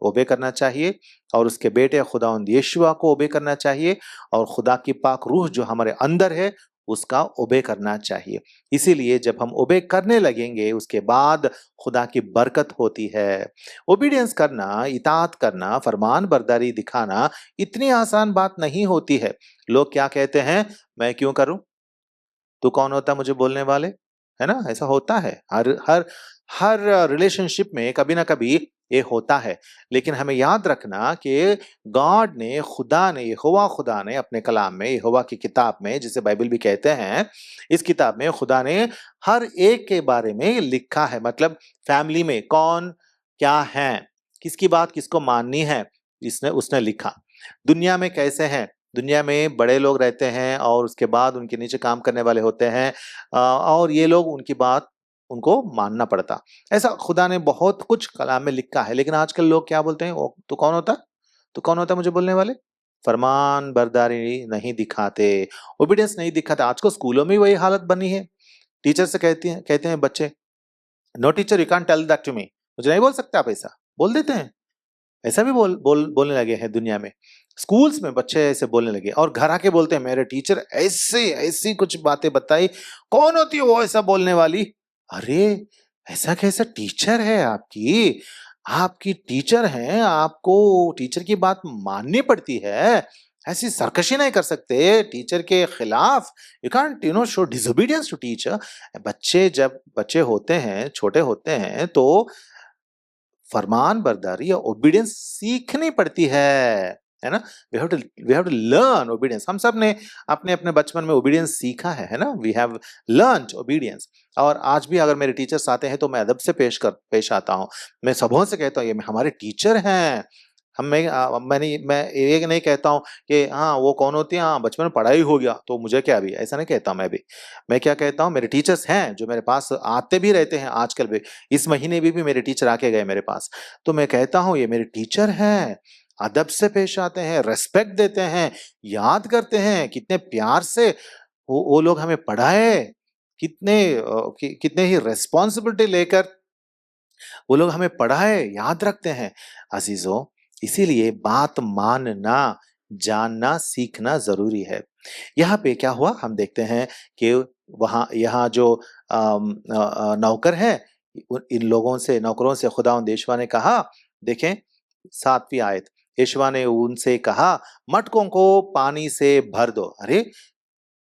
ओबे करना चाहिए, और उसके बेटे खुदावंद यीशुआ को ओबे करना चाहिए, और खुदा की पाक रूह जो हमारे अंदर है उसका ओबे करना चाहिए। इसीलिए जब हम ओबे करने लगेंगे, उसके बाद खुदा की बरकत होती है। ओबीडियंस करना, इताअत करना, फरमान बरदारी दिखाना इतनी आसान बात नहीं होती है। लोग क्या कहते हैं? मैं क्यों करूं? तू कौन होता मुझे बोलने वाले? है ना? ऐसा होता है। हर हर हर रिलेशनशिप में कभी ना कभी ये होता है। लेकिन हमें याद रखना कि गॉड ने, खुदा ने, यहोवा खुदा ने अपने कलाम में, यहोवा की किताब में, जिसे बाइबल भी कहते हैं, इस किताब में खुदा ने हर एक के बारे में लिखा है। मतलब फैमिली में कौन क्या है, किसकी बात किसको माननी है, इसने उसने लिखा। दुनिया में कैसे हैं, दुनिया में बड़े लोग रहते हैं और उसके बाद उनके नीचे काम करने वाले होते हैं, और ये लोग उनकी बात उनको मानना पड़ता। ऐसा खुदा ने बहुत कुछ कलाम में लिखा है। लेकिन आजकल लोग क्या बोलते हैं? ओ, तू कौन होता? तू कौन होता मुझे बोलने वाले? फरमान बरदारी नहीं दिखाते, ओबीडियंस नहीं दिखाते। आजकल स्कूलों में वही हालत बनी है। टीचर से कहते हैं बच्चे, no teacher you can't tell that to me, मुझे नहीं बोल सकते आप ऐसा, बोल देते हैं। ऐसा भी बोलने लगे हैं दुनिया में। स्कूल्स में बच्चे ऐसे बोलने लगे और घर आके बोलते हैं मेरे टीचर ऐसे ऐसी कुछ बातें बताई, कौन होती है वो ऐसा बोलने वाली। अरे ऐसा कैसा टीचर है आपकी, आपकी टीचर हैं, आपको टीचर की बात माननी पड़ती है, ऐसी सरकशी नहीं कर सकते टीचर के खिलाफ। You can't show disobedience to teacher. बच्चे जब बच्चे होते हैं, छोटे होते हैं, तो फरमान बरदारी या ओबीडियंस सीखनी पड़ती है ना। We have to learn obedience. हम सब ने अपने अपने बचपन में ओबीडियंस सीखा है ना। We have learned obedience. और आज भी अगर मेरे टीचर्स आते हैं तो मैं अदब से पेश आता हूँ। मैं सबों से कहता हूँ ये हमारे टीचर हैं। मैं ये नहीं कहता हूँ कि हाँ वो कौन होती है, हाँ बचपन में पढ़ाई हो गया तो मुझे क्या, भी ऐसा नहीं कहता मैं भी। मैं क्या कहता हूँ, मेरे टीचर्स हैं जो मेरे पास आते भी रहते हैं आजकल भी। इस महीने भी मेरे टीचर आके गए मेरे पास। तो मैं कहता हूँ ये मेरे टीचर हैं, अदब से पेश आते हैं, रिस्पेक्ट देते हैं, याद करते हैं कितने प्यार से वो लोग हमें पढ़ाए, कितने ही रिस्पॉन्सिबिलिटी लेकर वो लोग हमें पढ़ाए, याद रखते हैं। अजीजों, इसीलिए बात मानना, जानना, सीखना जरूरी है। यहाँ पे क्या हुआ हम देखते हैं कि यहाँ जो नौकर है, इन नौकरों से खुदावंद यहोवा ने कहा, देखें 7वीं आयत, यहोवा ने उनसे कहा मटकों को पानी से भर दो। अरे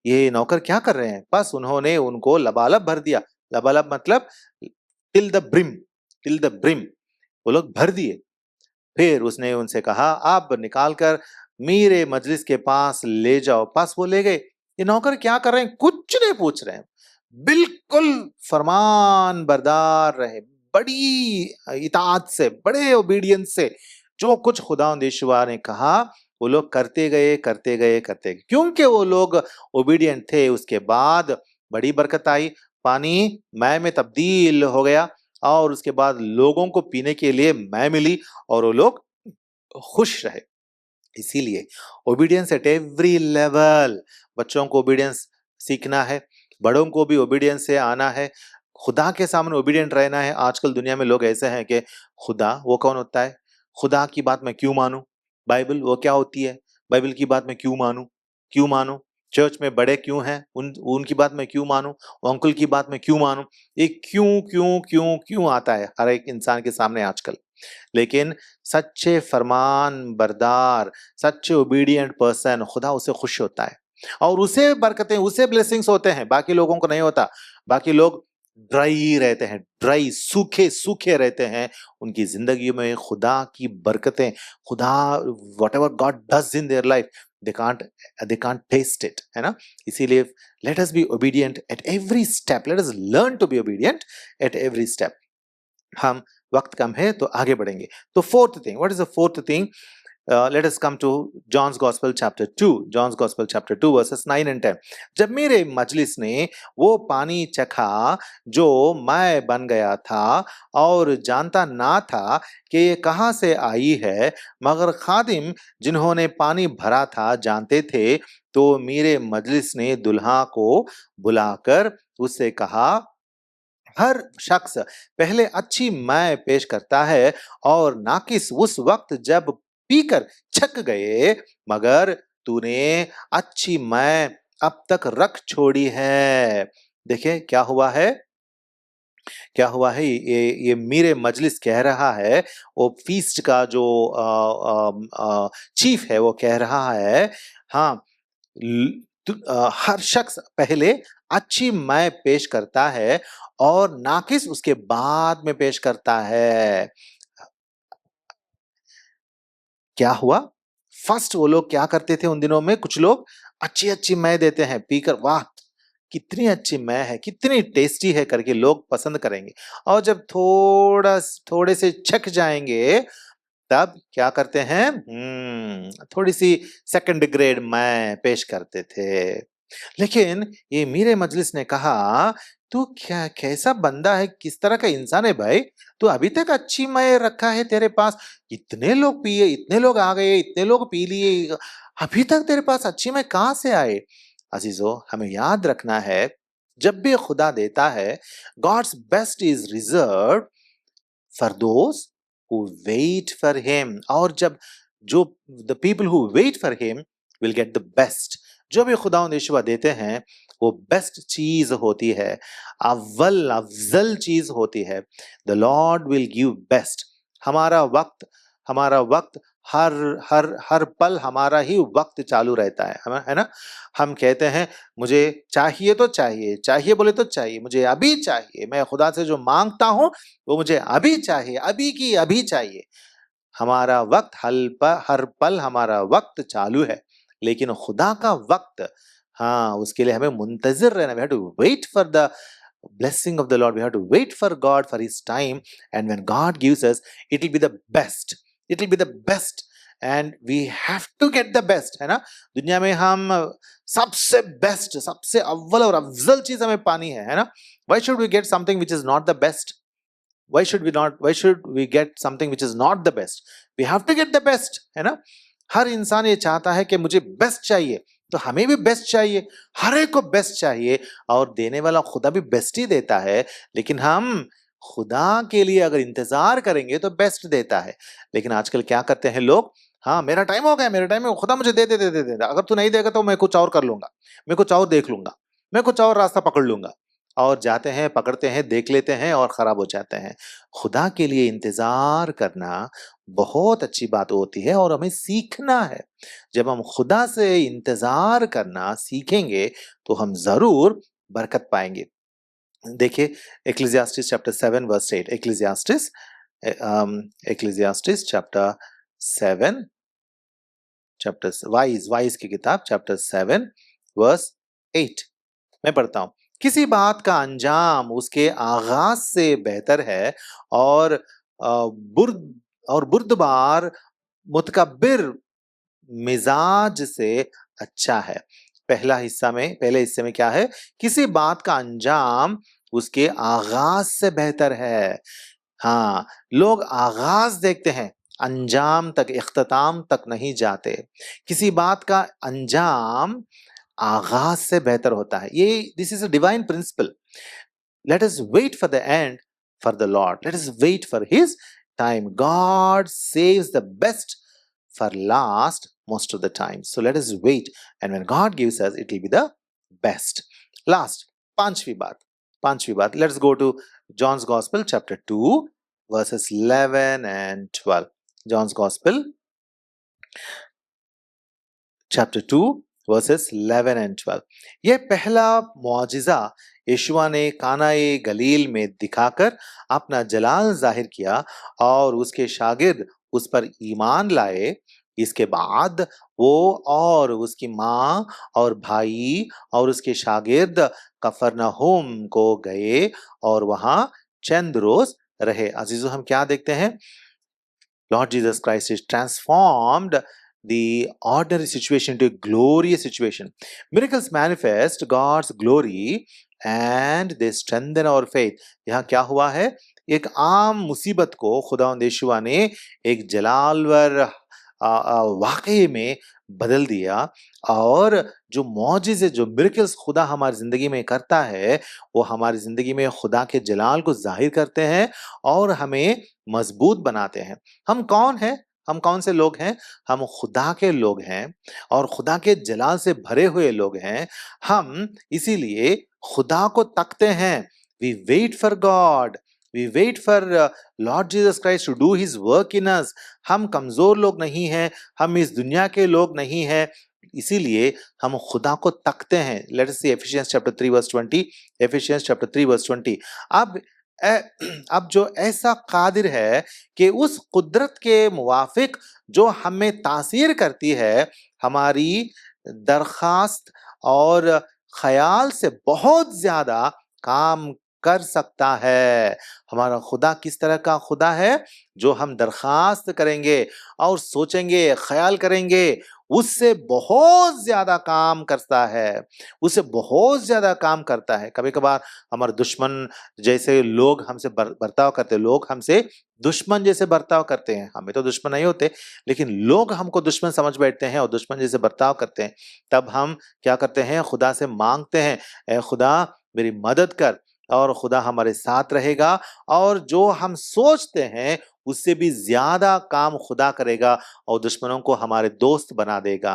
ये नौकर क्या कर रहे हैं, बस उन्होंने उनको लबालब भर दिया। लबालब मतलब till the brim, till the brim वो लोग भर दिए। फिर उसने उनसे कहा आप निकाल कर मेरे मजलिस के पास ले जाओ। पास वो ले गए। ये नौकर क्या कर रहे हैं, कुछ नहीं पूछ रहे हैं, बिल्कुल फरमान बरदार रहे, बड़ी इताअत से, बड़े ओबीडियंस से जो कुछ खुदावंद यहोवा ने कहा वो लोग करते गए करते गए करते गए। क्योंकि वो लोग ओबीडियंट थे, उसके बाद बड़ी बरकत आई, पानी मैं में तब्दील हो गया और उसके बाद लोगों को पीने के लिए मैं मिली और वो लोग खुश रहे। इसीलिए ओबीडियंस एट एवरी लेवल। बच्चों को ओबीडियंस सीखना है, बड़ों को भी ओबीडियंस से आना है, खुदा के सामने ओबीडियंट रहना है। आजकल दुनिया में लोग ऐसे हैं कि खुदा वो कौन होता है, खुदा की बात मैं क्यों मानूं, बाइबल वो क्या होती है, बाइबल की बात मैं क्यों मानूं, चर्च में बड़े क्यों हैं, उनकी बात मैं क्यों मानूं, अंकल की बात मैं क्यों मानूं। ये क्यों क्यों क्यों क्यों आता है हर एक इंसान के सामने आजकल। लेकिन सच्चे फरमान बरदार, सच्चे ओबीडिएंट पर्सन, खुदा उससे खुश होता है और उसे बरकतें, उसे ब्लेसिंग्स होते हैं, बाकी लोगों को नहीं होता। बाकी लोग ड्राई रहते हैं, ड्राई सूखे सूखे रहते हैं। उनकी जिंदगी में खुदा की बरकतें, खुदा whatever God does in their life, they can't taste it, है ना। इसीलिए let us be obedient at every step, let us learn to be obedient at every step. हम वक्त कम है तो आगे बढ़ेंगे। तो fourth thing, what is the fourth thing? Let us come to John's Gospel chapter 2. John's Gospel chapter 2 verses 9 and 10. जब मेरे मजलिस ने वो पानी चखा जो मैं बन गया था और जानता ना था कि ये कहाँ से आई है, मगर खादिम जिन्होंने पानी भरा था जानते थे, तो मेरे मजलिस ने दुल्हा को बुलाकर उससे कहा, हर शख्स पहले अच्छी मैं पेश करता है और नाकिस उस वक्त जब पीकर छक गए, मगर तूने अच्छी मैं अब तक रख छोड़ी है। देखिए क्या हुआ है, क्या हुआ है, ये मेरे मजलिस कह रहा है, वो फीस्ट का जो चीफ है वो कह रहा है, हाँ हर शख्स पहले अच्छी मैं पेश करता है और नाकिस उसके बाद में पेश करता है। क्या हुआ, फर्स्ट वो लोग क्या करते थे उन दिनों में, कुछ लोग अच्छी अच्छी मैं देते हैं, पीकर वाह कितनी अच्छी मैं है, कितनी टेस्टी है करके लोग पसंद करेंगे। और जब थोड़े से छक जाएंगे तब क्या करते हैं, थोड़ी सी सेकंड ग्रेड मैं पेश करते थे। लेकिन ये मीरे मजलिस ने कहा, तू क्या कैसा बंदा है, किस तरह का इंसान है भाई, तू अभी तक अच्छी मैं रखा है तेरे पास, इतने लोग पिए, इतने लोग आ गए, इतने लोग पी लिए, अभी तक तेरे पास अच्छी मैं कहां से आए। अजीजों, हमें याद रखना है जब भी खुदा देता है, god's best is reserve for those who wait for him. और जब जो the people who wait for him will get the best. जो भी खुदावंद यीशुआ देते हैं वो बेस्ट चीज होती है, अव्वल अफजल चीज होती है। The Lord will give best. हमारा वक्त हर हर हर पल हमारा ही वक्त चालू रहता है ना। हम कहते हैं मुझे चाहिए तो चाहिए, चाहिए बोले तो चाहिए, मुझे अभी चाहिए, मैं खुदा से जो मांगता हूं वो मुझे अभी चाहिए, अभी की अभी चाहिए। हमारा वक्त हर पल हमारा वक्त चालू है, लेकिन खुदा का वक्त, हाँ, उसके लिए हमें मुंतजिर रहना। We have to wait for the blessing of the Lord. We have to wait for God for his time, and when God gives us, it will be the best. It will be the best, and we have to get the best, है ना। दुनिया में हम सबसे best, सबसे अव्वल और अफजल चीज हमें पानी है ना। Why should we get something which is not the best? Why should we get something which is not the best? We have to get the best, है ना। हर इंसान ये चाहता है कि मुझे बेस्ट चाहिए, तो हमें भी बेस्ट चाहिए, हर एक को बेस्ट चाहिए, और देने वाला खुदा भी बेस्ट ही देता है। लेकिन हम खुदा के लिए अगर इंतजार करेंगे तो बेस्ट देता है। लेकिन आजकल क्या करते हैं लोग, हाँ मेरा टाइम हो गया, मेरे टाइम में खुदा मुझे दे दे दे दे दे, अगर तू नहीं देगा तो मैं कुछ और कर लूंगा, मैं कुछ और देख लूंगा, मैं कुछ और रास्ता पकड़ लूंगा। और जाते हैं, पकड़ते हैं, देख लेते हैं और खराब हो जाते हैं। खुदा के लिए इंतजार करना बहुत अच्छी बात होती है और हमें सीखना है। जब हम खुदा से इंतजार करना सीखेंगे तो हम जरूर बरकत पाएंगे। देखिए Ecclesiastes chapter 7 verse 8। Ecclesiastes chapter 7, chapter wise की किताब चैप्टर 7 वर्स 8। मैं पढ़ता हूं। किसी बात का अंजाम उसके आगाज से बेहतर है, और बुर्दबार मुतकब्बिर मिजाज से अच्छा है। पहले हिस्से में क्या है, किसी बात का अंजाम उसके आगाज से बेहतर है। हाँ, लोग आगाज देखते हैं, अंजाम तक, इख्तिताम तक नहीं जाते। किसी बात का अंजाम आगाज से बेहतर होता है। ये this is a divine principle. Let us wait for the end for the lord, let us wait for his time. God saves the best for last most of the time, so let us wait, and when God gives us, it will be the best. Last, पांचवी बात, let's go to John's Gospel chapter 2 verses 11 and 12. John's Gospel chapter 2 verses 11 and 12। यह पहला मुआजिजा यीशुआ ने कानाए गलील में दिखाकर अपना जलाल जाहिर किया और उसके शागिर्द उस पर ईमान लाए। इसके बाद वो और उसकी माँ और भाई और उसके शागिर्द कफरनहूम को गए और वहां चंद रोज रहे। अजीजों, हम क्या देखते हैं, Lord Jesus Christ is transformed the ordinary situation to a glorious situation. Miracles manifest God's glory and they strengthen our faith. यहाँ क्या हुआ है, एक आम मुसीबत को खुदावंद यीशुआ ने एक जलालवर वाकई में बदल दिया। और जो मौजिज़े, जो मिरेकल्स खुदा हमारी जिंदगी में करता है, वो हमारी जिंदगी में खुदा के जलाल को जाहिर करते हैं और हमें मजबूत बनाते हैं। हम कौन हैं, हम कौन से लोग हैं, हम खुदा के लोग हैं और खुदा के जलाल से भरे हुए लोग हैं। हम इसीलिए खुदा को तकते हैं। We wait for God, we wait for Lord Jesus Christ to do his work in us. हम कमजोर लोग नहीं हैं, हम इस दुनिया के लोग नहीं हैं, इसीलिए हम खुदा को तकते हैं। Let us see Ephesians chapter 3 verse 20। Ephesians chapter 3 verse 20। अब जो ऐसा कादिर है कि उस कुदरत के मुवाफिक जो हमें तासीर करती है, हमारी दरखास्त और ख्याल से बहुत ज्यादा काम कर सकता है। हमारा खुदा किस तरह का खुदा है, जो हम दरखास्त करेंगे और सोचेंगे, ख्याल करेंगे, उससे बहुत ज्यादा काम करता है, उससे बहुत ज्यादा काम करता है। कभी कभार हमारे दुश्मन जैसे लोग हमसे बर्ताव करते हैं, लोग हमसे दुश्मन जैसे बर्ताव करते हैं। हमें तो दुश्मन नहीं होते, लेकिन लोग हमको दुश्मन समझ बैठते हैं और दुश्मन जैसे बर्ताव करते हैं। तब हम क्या करते हैं, खुदा से मांगते हैं, ए खुदा मेरी मदद कर। और खुदा हमारे साथ रहेगा और जो हम सोचते हैं उससे भी ज्यादा काम खुदा करेगा और दुश्मनों को हमारे दोस्त बना देगा।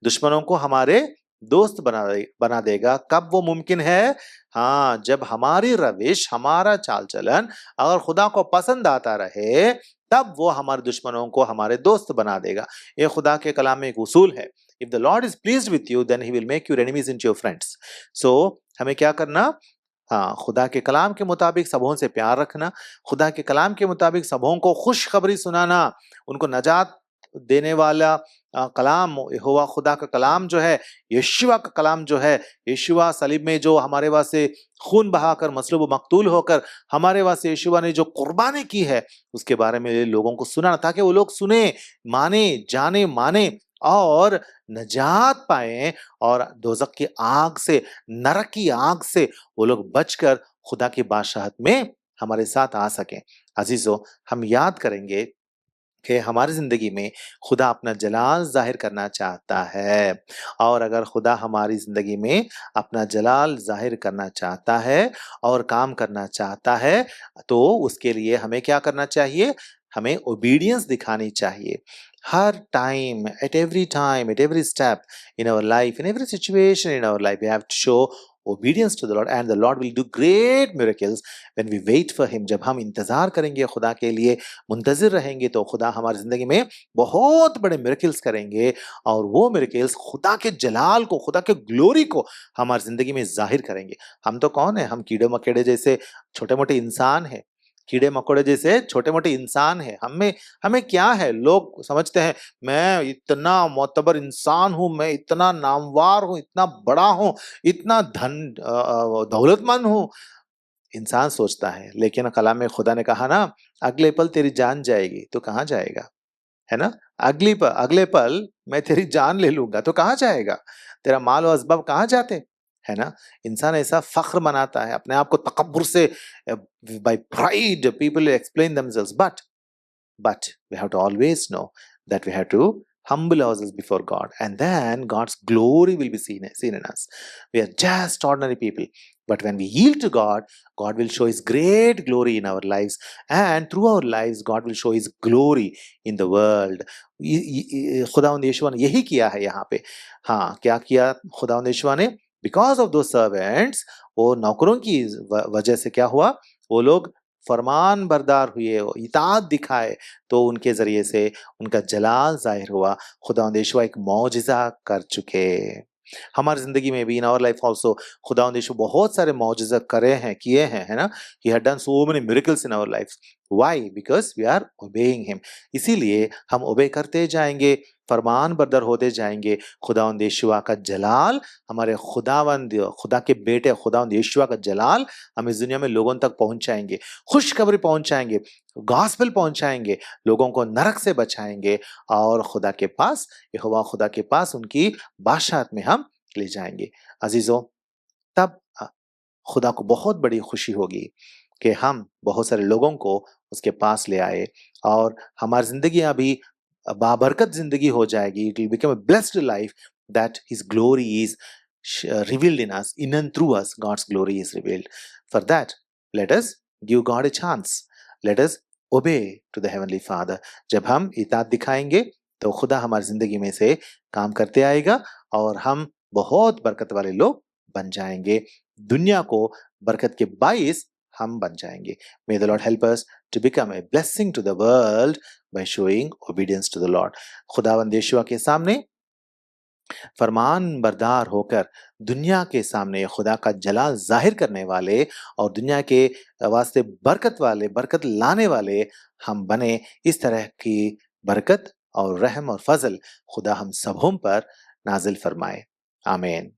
दुश्मनों को हमारे दोस्त बना देगा। कब वो मुमकिन है? हाँ, जब हमारी रविश, हमारा चाल चलन अगर खुदा को पसंद आता रहे, तब वो हमारे दुश्मनों को हमारे दोस्त बना देगा। ये खुदा के कलाम में एक उसूल है। If the Lord is pleased with you then he will make your enemies into your friends. So हमें क्या करना? हाँ, खुदा के कलाम के मुताबिक सबों से प्यार रखना, खुदा के कलाम के मुताबिक सबों को खुशखबरी सुनाना, उनको नजात देने वाला कलाम यहोवा खुदा का कलाम जो है, यीशुआ का कलाम जो है, यीशुआ सलीब में जो हमारे वास्ते खून बहाकर मसलूब व मकतूल होकर हमारे वास्ते यीशुआ ने जो कुर्बानी की है, उसके बारे में लोगों को सुनाना, ताकि वो लोग सुने, माने, जाने, माने और नजात पाए और दोजक की आग से, नरक की आग से वो लोग बचकर खुदा की बादशाहत में हमारे साथ आ सकें। अजीजों, हम याद करेंगे कि हमारी जिंदगी में खुदा अपना जलाल जाहिर करना चाहता है। और अगर खुदा हमारी जिंदगी में अपना जलाल जाहिर करना चाहता है और काम करना चाहता है, तो उसके लिए हमें क्या करना चाहिए? हमें ओबीडियंस दिखानी चाहिए। हर time, at every step in our life, in every situation in our life, we have to show obedience to the Lord, and the Lord will do great miracles when we wait for him। जब हम इंतजार करेंगे, खुदा के लिए मुंतजिर रहेंगे, तो खुदा हमारी जिंदगी में बहुत बड़े मिरेकल्स करेंगे और वो मिरेकल्स खुदा के जलाल को, खुदा के ग्लोरी को हमारी जिंदगी में जाहिर करेंगे। हम तो कौन है? हम कीड़े मकोड़े जैसे छोटे मोटे इंसान हैं। कीड़े मकोड़े जैसे छोटे मोटे इंसान है। हमें हमें क्या है? लोग समझते हैं मैं इतना मोतबर इंसान हूं, मैं इतना नामवार हूं, इतना बड़ा हूं, इतना दौलतमंद हूं। इंसान सोचता है, लेकिन कलाम में खुदा ने कहा ना, अगले पल तेरी जान जाएगी तो कहाँ जाएगा? है ना? अगले पल मैं तेरी जान ले लूंगा तो कहाँ जाएगा? तेरा माल और असबाब कहाँ जाते? है ना? इंसान ऐसा फख्र मनाता है अपने आप को तकब्बुर से। By pride people explain themselves, but we have to always know that we have to humble ourselves before God, and then God's glory will be seen in us. We are just ordinary people, but when we yield to God, God will show his great glory in our lives, and through our lives God will show his glory in the world। खुदावंद यीशुआ ने यही किया है यहाँ पे। हाँ, क्या किया खुदावंद यीशुआ ने? बिकॉज ऑफ दो सर्वेंट्स, वो नौकरों की वजह से क्या हुआ? वो लोग फरमान बरदार हुए, इताअत दिखाए, तो उनके जरिए से उनका जलाल जाहिर हुआ। खुदावंद यीशुआ एक मौजिज़ा कर चुके। हमारी जिंदगी में भी, इन आवर लाइफ आल्सो, खुदावंद यीशु बहुत सारे मौजिज़ा करे हैं, किए हैं, है ना? He had done so many miracles in our life. Why? Because we are obeying him. इसीलिए हम ओबे करते जाएंगे, फरमान बरदार होते जाएंगे। खुदावंद यीशुआ का जलाल, हमारे खुदा के बेटे खुदावंद यीशुआ का जलाल हम इस दुनिया में लोगों तक पहुंचाएंगे, खुशखबरी पहुंचाएंगे, गॉस्पेल पहुंचाएंगे, लोगों को नरक से बचाएंगे और खुदा के पास, यहोवा खुदा के पास उनकी बादशाहत में हम ले जाएंगे। अजीजों, तब खुदा को बहुत बड़ी खुशी होगी कि हम बहुत सारे लोगों को उसके पास ले आए और हमारी जिंदगियां भी बाबरकत जिंदगी हो जाएगी। It will become a blessed life that his glory is revealed in us, in and through us God's glory is revealed। For that, let us give God a chance, let us obey to the heavenly Father। जब हम इताअत दिखाएंगे तो खुदा हमारी जिंदगी में से काम करते आएगा और हम बहुत बरकत वाले लोग बन जाएंगे। दुनिया को बरकत के बाइस हम बन जाएंगे। May the Lord help us to become a blessing to the world by showing obedience to the Lord। खुदावंद यीशुआ के सामने फरमान बरदार होकर दुनिया के सामने खुदा का जलाल जाहिर करने वाले और दुनिया के वास्ते बरकत लाने वाले हम बने। इस तरह की बरकत और रहम और फजल खुदा हम सबों पर नाजिल फरमाए। आमीन।